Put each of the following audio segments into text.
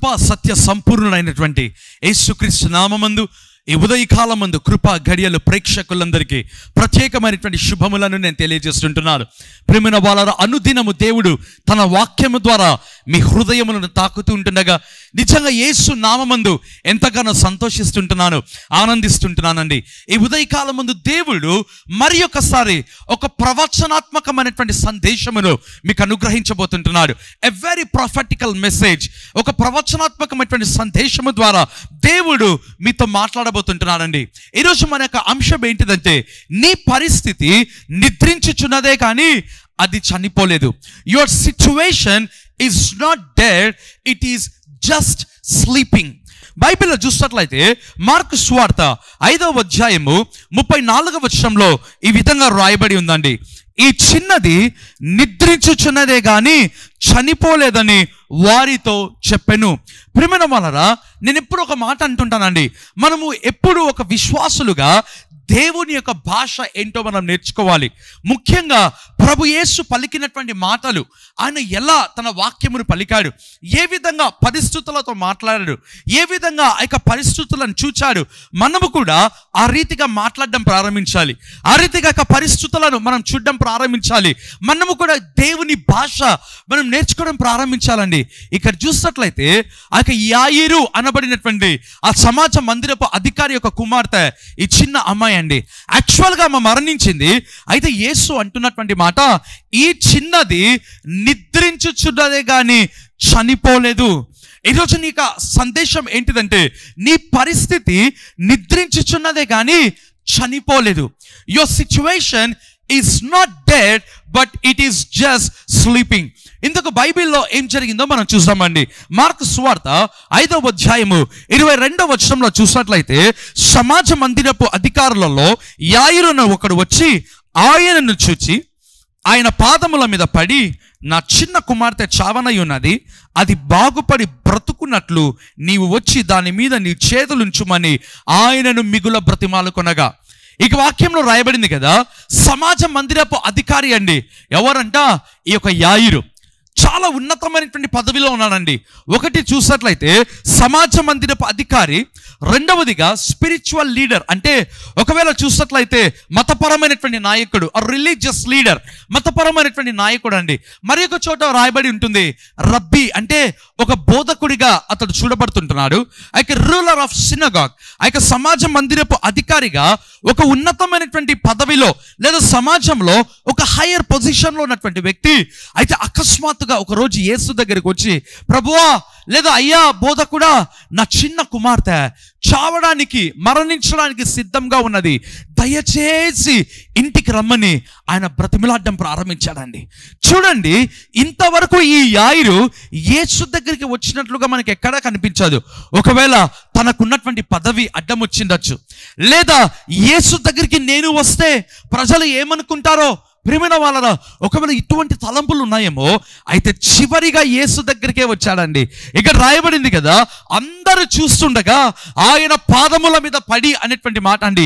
కృపా సత్య సంపూర్ణుడైనటువంటి యేసుక్రీస్తు నామమందు ఈ ఉదయకాలమందు కృపా గడియలు ప్రేక్షకులందరికీ ప్రత్యేకమైనటువంటి శుభములను నేను తెలియజేస్తుంటున్నాను. ప్రియమైన వాళ్ళ అనుదినము దేవుడు తన వాక్యము ద్వారా మీ హృదయములను తాకుతూ ఉంటుండగా నిజంగా యేసు నామమందు ఎంతగానో సంతోషిస్తుంటున్నాను, ఆనందిస్తుంటున్నానండి. ఈ ఉదయకాలమందు దేవుడు మరి ఒకసారి ఒక ప్రవచనాత్మకమైనటువంటి సందేశమును మీకు అనుగ్రహించబోతుంటున్నాడు. ఎ వెరీ ప్రాఫెటికల్ మెసేజ్, ఒక ప్రవచనాత్మకమైనటువంటి సందేశము ద్వారా దేవుడు మీతో మాట్లాడబోతుంటున్నాడండి. ఈరోజు మన యొక్క అంశం ఏంటిదంటే, నీ పరిస్థితి నిద్రించుచున్నదే కానీ అది చనిపోలేదు. Your situation is not dead, it is just sleeping. బైబిల్లో చూసినట్లయితే మార్కు సువార్త 5వ అధ్యాయము 34వ వచనంలో ఈ విధంగా రాయబడి ఉందండి. ఈ చిన్నది నిద్రించుచున్నదే గాని చనిపోలేదని వారితో చెప్పెను. ప్రియమైన వాళ్ళరా, నేను ఎప్పుడు ఒక మాట అంటుంటానండి, మనము ఎప్పుడు ఒక విశ్వాసులుగా దేవుని యొక్క భాష ఏంటో మనం నేర్చుకోవాలి. ముఖ్యంగా ప్రభు యేసు పలికినటువంటి మాటలు, ఆయన ఎలా తన వాక్యమును పలికాడు, ఏ విధంగా పరిస్థితులతో మాట్లాడాడు, ఏ విధంగా ఆ యొక్క పరిస్థితులను చూచాడు, మనము కూడా ఆ రీతిగా మాట్లాడడం ప్రారంభించాలి. ఆ రీతిగా యొక్క పరిస్థితులను మనం చూడడం ప్రారంభించాలి. మనము కూడా దేవుని భాష మనం నేర్చుకోవడం ప్రారంభించాలండి. ఇక్కడ చూసినట్లయితే ఆ యొక్క యాయిరు అనబడినటువంటి ఆ సమాజ మందిరపు అధికారి యొక్క కుమార్తె, ఈ చిన్న అమ్మాయి అండి, యాక్చువల్గా ఆమె మరణించింది. అయితే యేసు అంటున్నటువంటి మాట, ఈ చిన్నది నిద్రించుచున్నదే గాని చనిపోలేదు. ఈరోజు నీకు సందేశం ఏంటిదంటే, నీ పరిస్థితి నిద్రించుచున్నదే కానీ చనిపోలేదు. Your situation is not dead but it is just sleeping. ఇందుకు బైబిల్లో ఏం జరిగిందో మనం చూసామండి. మార్కు సువార్త 5వ అధ్యాయము 22వ వచనంలో చూసినట్లయితే, సమాజ మందిరపు అధికారులలో యాయిరు ఒకడు వచ్చి ఆయనను చూచి ఆయన పాదముల మీద పడి, నా చిన్న కుమార్తె చావనై ఉన్నది, అది బాగుపడి బ్రతుకున్నట్లు నీవు వచ్చి దాని మీద నీ చేతులుంచుమని ఆయనను మిగుల బ్రతిమాలుకొనగా. ఇక వాక్యంలో రాయబడింది కదా, సమాజ మందిరపు అధికారి అండి. ఎవరంట? ఈ యొక్క యాయిరు. చాలా ఉన్నతమైనటువంటి పదవిలో ఉన్నాడండి. ఒకటి చూసినట్లయితే సమాజ మందిరపు అధికారి, రెండవదిగా స్పిరిచువల్ లీడర్, అంటే ఒకవేళ చూసినట్లయితే మతపరమైనటువంటి నాయకుడు, రిలీజియస్ లీడర్, మతపరమైనటువంటి నాయకుడు అండి. మరి ఒక చోట రాయబడి ఉంటుంది రబ్బీ, అంటే ఒక బోధకుడిగా అతడు చూడబడుతుంటున్నాడు. ఆ యొక్క రూలర్ ఆఫ్ సినగాగ్, ఆ యొక్క సమాజ మందిరపు అధికారిగా ఒక ఉన్నతమైనటువంటి పదవిలో లేదా సమాజంలో ఒక హైయర్ పొజిషన్లో ఉన్నటువంటి వ్యక్తి. అయితే అకస్మాత్తుగా ఒకరోజు యేసు దగ్గరికి వచ్చి, ప్రభువా లేదా అయ్యా బోధకుడా, నా చిన్న కుమార్తె చావడానికి, మరణించడానికి సిద్ధంగా ఉన్నది, దయచేసి ఇంటికి రమ్మని ఆయన బ్రతిమిలాడడం ప్రారంభించాడండి. చూడండి, ఇంతవరకు ఈ యాయిరు యేసు దగ్గరికి వచ్చినట్లుగా మనకి ఎక్కడా కనిపించదు. ఒకవేళ తనకున్నటువంటి పదవి అడ్డం వచ్చిండొచ్చు, లేదా యేసు దగ్గరికి నేను వస్తే ప్రజలు ఏమనుకుంటారో. ప్రియమైన వాళ్ళరా, ఒకవేళ ఇటువంటి తలంపులు ఉన్నాయేమో, అయితే చివరిగా యేసు దగ్గరికే వచ్చాడండి. ఇక్కడ రాయబడింది కదా, అందరూ చూస్తుండగా ఆయన పాదముల మీద పడి అనేటువంటి మాట అండి.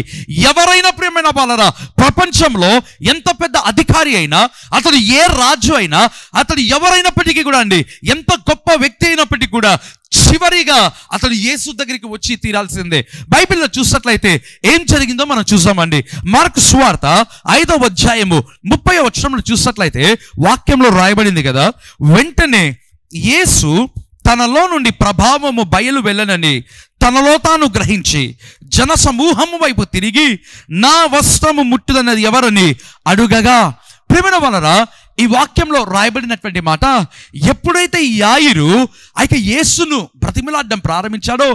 ఎవరైనా ప్రియమైన వాళ్ళరా, ప్రపంచంలో ఎంత పెద్ద అధికారి అయినా, అతడు ఏ రాజు అయినా, అతడు ఎవరైనప్పటికీ కూడా అండి, ఎంత గొప్ప వ్యక్తి అయినప్పటికీ కూడా చివరిగా అతడు యేసు దగ్గరికి వచ్చి తీరాల్సిందే. బైబిల్లో చూసినట్లయితే ఏం జరిగిందో మనం చూసామండి. మార్కు సువార్త 5వ అధ్యాయము 30వ వచనంలో చూసినట్లయితే వాక్యంలో రాయబడింది కదా, వెంటనే యేసు తనలో నుండి ప్రభావము బయలు వెళ్ళనని తనలో తాను గ్రహించి జన సమూహము వైపు తిరిగి, నా వస్త్రము ముట్టుదన్నది ఎవరని అడుగగా. ప్రియమైన వాళ్ళరా, ఈ వాక్యంలో రాయబడినటువంటి మాట, ఎప్పుడైతే యాయిరు అయితే యేసును బ్రతిమిలాడడం ప్రారంభించాడో,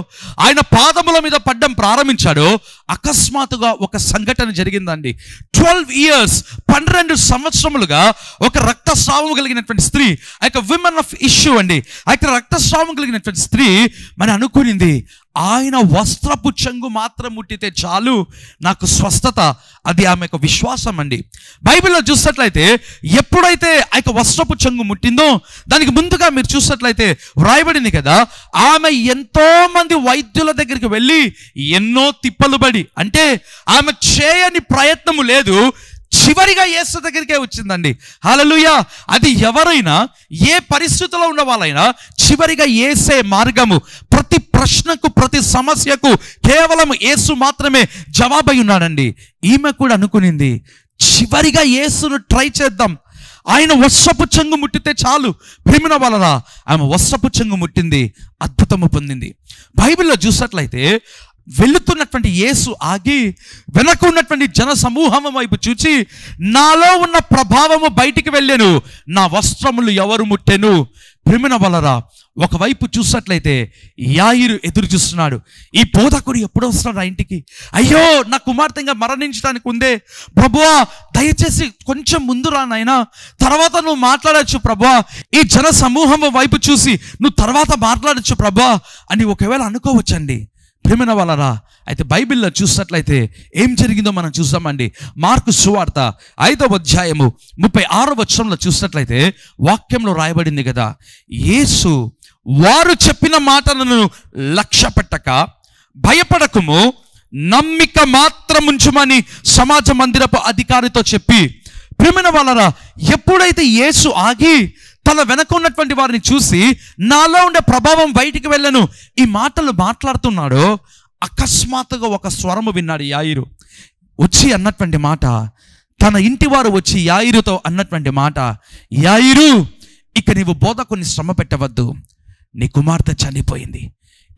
ఆయన పాదముల మీద పడ్డం ప్రారంభించాడో, అకస్మాత్తుగా ఒక సంఘటన జరిగిందండి. 12 years 12 సంవత్సరములుగా ఒక రక్తస్రావం కలిగినటువంటి స్త్రీ, ఆ యొక్క విమెన్ ఆఫ్ ఇష్యూ అండి, ఆ యొక్క రక్తస్రావం కలిగినటువంటి స్త్రీ మరి అనుకునింది, ఆయన వస్త్రపు చెంగు మాత్రం ముట్టితే చాలు నాకు స్వస్థత. అది ఆమె యొక్క విశ్వాసం అండి. బైబిల్లో చూసినట్లయితే ఎప్పుడైతే ఆ యొక్క వస్త్రపు చెంగు ముట్టిందో, దానికి ముందుగా మీరు చూసినట్లయితే వ్రాయబడింది కదా, ఆమె ఎంతో మంది వైద్యుల దగ్గరికి వెళ్ళి ఎన్నో తిప్పలు పడి, అంటే ఆమె చేయని ప్రయత్నము లేదు, చివరిగా యేసు దగ్గరికే వచ్చిందండి. హల్లెలూయా. అది ఎవరైనా, ఏ పరిస్థితిలో ఉన్న వాళ్ళైనా చివరిగా యేసే మార్గము. ప్రతి ప్రశ్నకు, ప్రతి సమస్యకు కేవలం యేసు మాత్రమే జవాబై ఉన్నాడండి. ఈమె కూడా అనుకునింది, చివరిగా యేసును ట్రై చేద్దాం, ఆయన వస్త్రపు చెంగు ముట్టితే చాలు. ప్రేమిన వాళ్ళరా, ఆమె వస్త్రపు చెంగు ముట్టింది, అద్భుతము పొందింది. బైబిల్లో చూసినట్లయితే వెళుతున్నటువంటి యేసు ఆగి వెనక ఉన్నటువంటి జన సమూహం వైపు చూచి, నాలో ఉన్న ప్రభావము బయటికి వెళ్ళాను, నా వస్త్రములు ఎవరు ముట్టెను. ప్రేమిన వాళ్ళరా, ఒకవైపు చూసినట్లయితే యాయిరు ఎదురు చూస్తున్నాడు. ఈ బోధకుడు ఎప్పుడు వస్తున్నాడు ఆ ఇంటికి? అయ్యో, నా కుమార్తె ఇంకా మరణించడానికి ఉందే, ప్రభువా దయచేసి కొంచెం ముందు రా నాయనా, తర్వాత నువ్వు మాట్లాడచ్చు ప్రభువా. ఈ జన సమూహం వైపు చూసి నువ్వు తర్వాత మాట్లాడచ్చు ప్రభువా అని ఒకవేళ అనుకోవచ్చండి. ప్రేమిన వాళ్ళరా, అయితే బైబిల్లో చూసినట్లయితే ఏం జరిగిందో మనం చూస్తామండి. మార్కు సువార్త 5వ అధ్యాయము 36వ వచనంలో చూసినట్లయితే వాక్యంలో రాయబడింది కదా, యేసు వారు చెప్పిన మాటలను లక్ష్య పెట్టక భయపడకము, నమ్మిక మాత్రం ఉంచుమని సమాజ మందిరపు అధికారితో చెప్పి. ప్రేమిన వాళ్ళరా, ఎప్పుడైతే యేసు ఆగి తన వెనక ఉన్నటువంటి వారిని చూసి నాలో ఉండే ప్రభావం బయటికి వెళ్ళను ఈ మాటలు మాట్లాడుతున్నాడో, అకస్మాత్తుగా ఒక స్వరము విన్నాడు యాయిరు. వచ్చి అన్నటువంటి మాట, తన ఇంటి వారు వచ్చి యాయిరుతో అన్నటువంటి మాట, యాయిరు, ఇక నీవు బోధకుని శ్రమ పెట్టవద్దు, నీ కుమార్తె చనిపోయింది.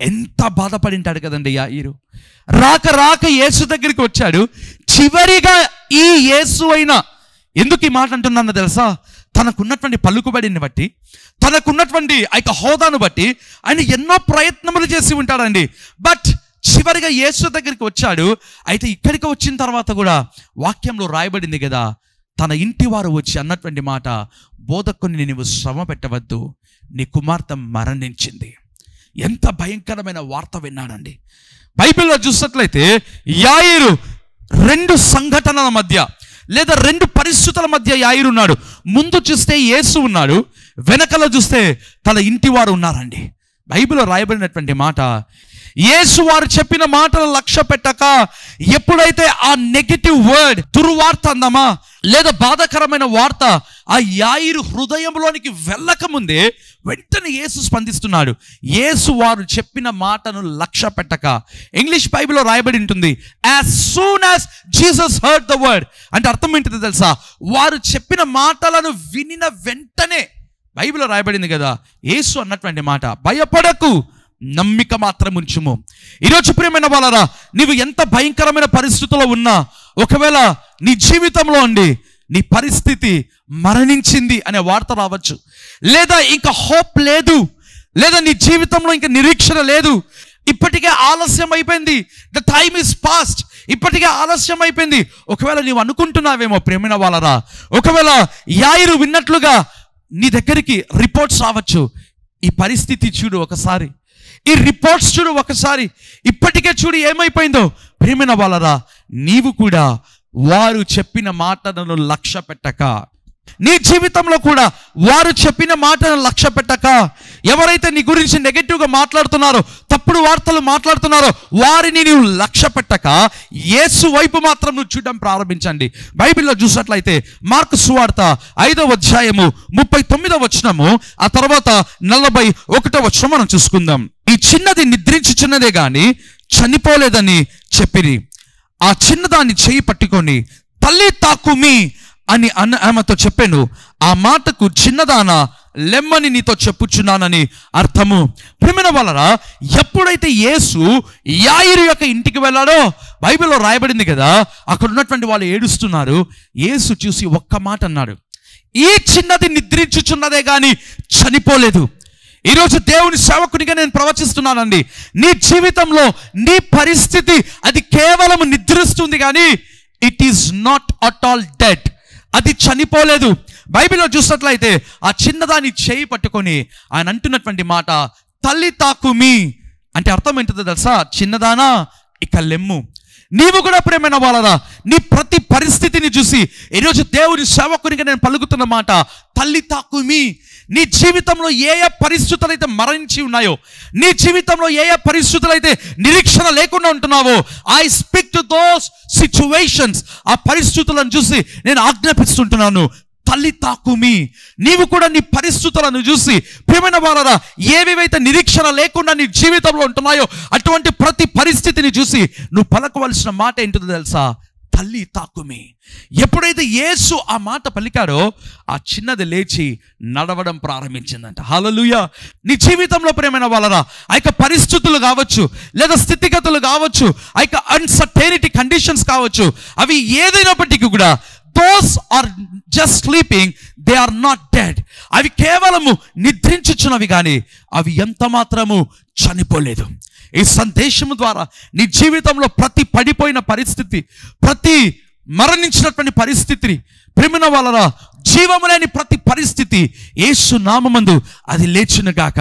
ఎంత బాధపడింటాడు కదండి యాయిరు. రాక రాక యేసు దగ్గరికి వచ్చాడు. చివరిగా ఈ యేసు అయినా, ఎందుకు ఈ మాట అంటున్నానో తెలుసా? తనకున్నటువంటి పలుకుబడిని బట్టి, తనకున్నటువంటి ఆ యొక్క హోదాను బట్టి ఆయన ఎన్నో ప్రయత్నములు చేసి ఉంటాడండి. బట్ చివరిగా యేసు దగ్గరికి వచ్చాడు. అయితే ఇక్కడికి వచ్చిన తర్వాత కూడా వాక్యంలో రాయబడింది కదా, తన ఇంటి వారు వచ్చి అన్నటువంటి మాట, బోధకుని నీవు శ్రమ పెట్టవద్దు, నీ కుమార్తె మరణించింది. ఎంత భయంకరమైన వార్త విన్నాడండి. బైబిల్లో చూసినట్లయితే యాయిరు 2 సంఘటనల మధ్య లేదా 2 పరిస్థితుల మధ్య యాయిరు ఉన్నాడు. ముందు చూస్తే యేసు ఉన్నాడు, వెనకలో చూస్తే తన ఇంటి వారు ఉన్నారండి. బైబిల్లో రాయబడినటువంటి మాట, యేసు వారు చెప్పిన మాటలు లక్ష్య పెట్టక, ఎప్పుడైతే ఆ నెగటివ్ వర్డ్, దుర్వార్త అందమా లేదా బాధాకరమైన వార్త ఆ యాయిరు హృదయంలోనికి వెళ్ళకముందే వెంటనే యేసు స్పందిస్తున్నాడు. యేసు వారు చెప్పిన మాటను లక్ష్య పెట్టక. ఇంగ్లీష్ బైబిల్లో రాయబడి ఉంటుంది, as soon as Jesus heard the word. అంటే అర్థం ఏంటిదో తెలుసా? వారు చెప్పిన మాటలను వినిన వెంటనే, బైబిల్లో రాయబడింది కదా, యేసు అన్నటువంటి మాట, భయపడకు, నమ్మిక మాత్రం ఉంచుము. ఈరోజు ప్రియమైన వాళ్ళరా, నీవు ఎంత భయంకరమైన పరిస్థితుల్లో ఉన్నా, ఒకవేళ నీ జీవితంలో ఉండి నీ పరిస్థితి మరణించింది అనే వార్త రావచ్చు, లేదా ఇంకా హోప్ లేదు, లేదా నీ జీవితంలో ఇంకా నిరీక్షణ లేదు, ఇప్పటికే ఆలస్యం అయిపోయింది, ద టైమ్ ఈస్ పాస్ట్, ఇప్పటికే ఆలస్యం అయిపోయింది. ఒకవేళ నీవు అనుకుంటున్నావేమో ప్రియమైన వాళ్ళరా, ఒకవేళ యాయిరు విన్నట్లుగా నీ దగ్గరికి రిపోర్ట్స్ రావచ్చు, ఈ పరిస్థితి చూడు ఒకసారి, ఈ రిపోర్ట్స్ చూడు ఒకసారి, ఇప్పటికే చూడు ఏమైపోయిందో. ప్రియమైన వాళ్ళరా, నీవు కూడా వారు చెప్పిన మాటలను లక్ష్య పెట్టక, నీ జీవితంలో కూడా వారు చెప్పిన మాటలను లక్ష్య పెట్టక, ఎవరైతే నీ గురించి నెగటివ్గా మాట్లాడుతున్నారో, తప్పుడు వార్తలు మాట్లాడుతున్నారో, వారిని నీవు లక్ష్య పెట్టక యేసు వైపు మాత్రం నువ్వు చూడడం ప్రారంభించండి. బైబిల్లో చూసినట్లయితే మార్కు సువార్త 5వ అధ్యాయము 39వ వచనము, ఆ తర్వాత 41వ వచనం మనం చూసుకుందాం. ఈ చిన్నది నిద్రించుచున్నదే గాని చనిపోలేదని చెప్పిరి. ఆ చిన్నదాన్ని చేయి పట్టుకొని తల్లి తాకుమి అని ఆమెతో చెప్పాను. ఆ మాటకు చిన్నదాన లెమ్మని నీతో చెప్పుచున్నానని అర్థము. ప్రియమైన వాళ్ళరా, ఎప్పుడైతే యేసు యాయిరు యొక్క ఇంటికి వెళ్ళాడో, బైబిల్లో రాయబడింది కదా, అక్కడ ఉన్నటువంటి వాళ్ళు ఏడుస్తున్నారు. యేసు చూసి ఒక్క మాట అన్నాడు, ఈ చిన్నది నిద్రించుచున్నదే కానీ చనిపోలేదు. ఈరోజు దేవుని సేవకునిగా నేను ప్రవచిస్తున్నానండి, నీ జీవితంలో నీ పరిస్థితి అది కేవలం నిద్రిస్తుంది కానీ it is not at all dead, అది చనిపోలేదు. బైబిల్లో చూసినట్లయితే ఆ చిన్నదాన్ని చేయి పట్టుకొని ఆయన అంటున్నటువంటి మాట, తల్లి తాకుమి అంటే అర్థం ఏంటో తెలుసా? చిన్నదానా ఇక లెమ్ము. నీవు కూడా ప్రియమైన వాళ్ళరా, నీ ప్రతి పరిస్థితిని చూసి ఈరోజు దేవుని సేవకునిగా నేను పలుకుతున్న మాట, తల్లి తాకుమి, నీ జీవితంలో ఏ ఏ పరిస్థితులు అయితే మరణించి ఉన్నాయో, నీ జీవితంలో ఏ ఏ పరిస్థితులు అయితే నిరీక్షణ లేకుండా ఉంటున్నావో, I speak to those situations. ఆ పరిస్థితులను చూసి నేను ఆజ్ఞాపిస్తుంటున్నాను, తల్లి తాకుమి. నీవు కూడా నీ పరిస్థితులను చూసి, ప్రియమైన వారరా, ఏవేవైతే నిరీక్షణ లేకుండా నీ జీవితంలో ఉంటున్నాయో అటువంటి ప్రతి పరిస్థితిని చూసి నువ్వు పలకవలసిన మాట ఏంటో తెలుసా? తల్లి తాకుమి. ఎప్పుడైతే యేసు ఆ మాట పలికాడో ఆ చిన్నది లేచి నడవడం ప్రారంభించిందంట. హల్లెలూయా. నీ జీవితంలో ప్రియమైన వాళ్ళరా, ఆ యొక్క పరిస్థితులు కావచ్చు, లేదా స్థితిగతులు కావచ్చు, ఆ యొక్క అన్సర్టైనిటీ కండిషన్స్ కావచ్చు, అవి ఏదైనప్పటికీ కూడా those are just sleeping, they are not dead. అవి కేవలము నిద్రించుచున్నవి కానీ అవి ఎంత మాత్రము చనిపోలేదు. ఈ సందేశము ద్వారా నీ జీవితంలో ప్రతి పడిపోయిన పరిస్థితి, ప్రతి మరణించినటువంటి పరిస్థితిని, ప్రేమిన వాళ్ళరా, జీవము లేని ప్రతి పరిస్థితి యేసు నామమందు అది లేచును గాక.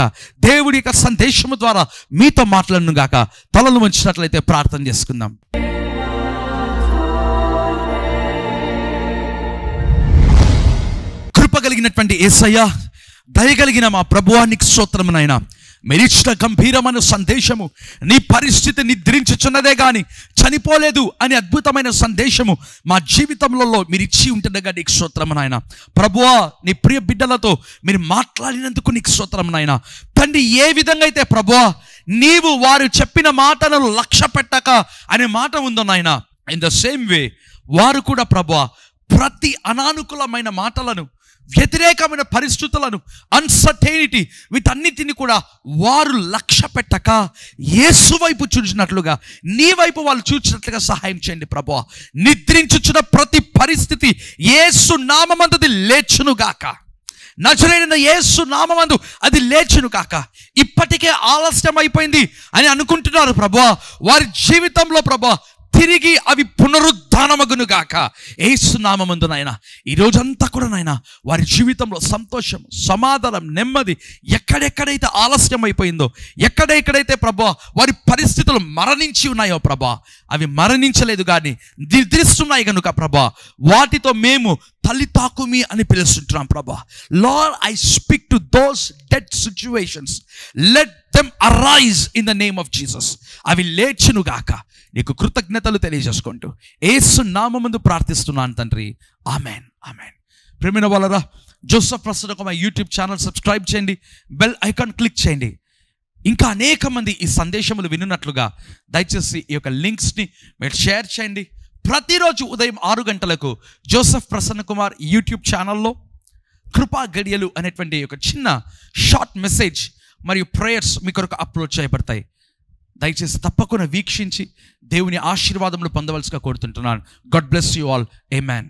దేవుడి యొక్క సందేశము ద్వారా మీతో మాట్లాడును గాక. తలలు వంచినట్లయితే ప్రార్థన చేసుకుందాం. కృపగలిగినటువంటి యేసయ్య, దయగలిగిన మా ప్రభువా, నీకు స్తోత్రము నాయనా. మీరిచ్చిన గంభీరమైన సందేశము, నీ పరిస్థితి నిద్రించుచున్నదే కానీ చనిపోలేదు అనే అద్భుతమైన సందేశము మా జీవితంలో మీరు ఇచ్చి ఉంటుండగా నీకు స్తోత్రము నాయన. ప్రభువా, నీ ప్రియ బిడ్డలతో మీరు మాట్లాడినందుకు నీకు స్తోత్రము నాయన. తండ్రి, ఏ విధంగా అయితే ప్రభువా నీవు వారు చెప్పిన మాటలను లక్ష్య పెట్టక అనే మాట ఉందో నాయన, ఇన్ ద సేమ్ వే వారు కూడా ప్రభువా ప్రతి అనానుకూలమైన మాటలను, వ్యతిరేకమైన పరిస్థితులను, అన్సర్టైనిటీ, వీటన్నిటిని కూడా వారు లక్ష్య పెట్టక యేసు వైపు చూచినట్లుగా, నీ వైపు వాళ్ళు చూచినట్లుగా సహాయం చేయండి ప్రభువా. నిద్రించుచున్న ప్రతి పరిస్థితి యేసు నామమందు లేచును గాక. నజరేయుడైన యేసు నామమందు అది లేచును గాక. ఇప్పటికే ఆలస్యం అయిపోయింది అని అనుకుంటున్నారు ప్రభువా, వారి జీవితంలో ప్రభువా తిరిగి అవి పునరుద్ధానమగును గాక యేసు నామమందు నాయన. ఈ రోజంతా కూడా నాయన వారి జీవితంలో సంతోషం, సమాధానం, నెమ్మది, ఎక్కడెక్కడైతే ఆలస్యం అయిపోయిందో, ఎక్కడెక్కడైతే ప్రభువా వారి పరిస్థితులు మరణించి ఉన్నాయో ప్రభువా, అవి మరణించలేదు కానీ నిద్రిస్తున్నాయి కనుక ప్రభువా వాటితో మేము తల్లి తాకుమి అని పిలుస్తుంటున్నాం ప్రభువా. Lord, I speak to those dead situations, let them arise in the name of Jesus. అవి లేచును గాక. నీకు కృతజ్ఞతలు తెలియజేసుకుంటూ యేసు నామమందు ప్రార్థిస్తున్నాను తండ్రి. Amen, amen. ప్రియమైన వాళ్ళరా, జోసెఫ్ ప్రసాద్ ఒక మా యూట్యూబ్ ఛానల్ సబ్స్క్రైబ్ చేయండి, బెల్ ఐకాన్ క్లిక్ చేయండి. ఇంకా అనేక మంది ఈ సందేశములు వినున్నట్లుగా దయచేసి ఈ యొక్క లింక్స్ని మీరు షేర్ చేయండి. ప్రతిరోజు ఉదయం 6 గంటలకు జోసెఫ్ ప్రసన్న కుమార్ యూట్యూబ్ ఛానల్లో కృపా గడియలు అనేటువంటి ఒక చిన్న షార్ట్ మెసేజ్ మరియు ప్రేయర్స్ మీ కొరకు అప్లోడ్ చేయబడతాయి. దయచేసి తప్పకుండా వీక్షించి దేవుని ఆశీర్వాదములు పొందవలసిగా కోరుతుంటున్నాను. God bless you all. Amen.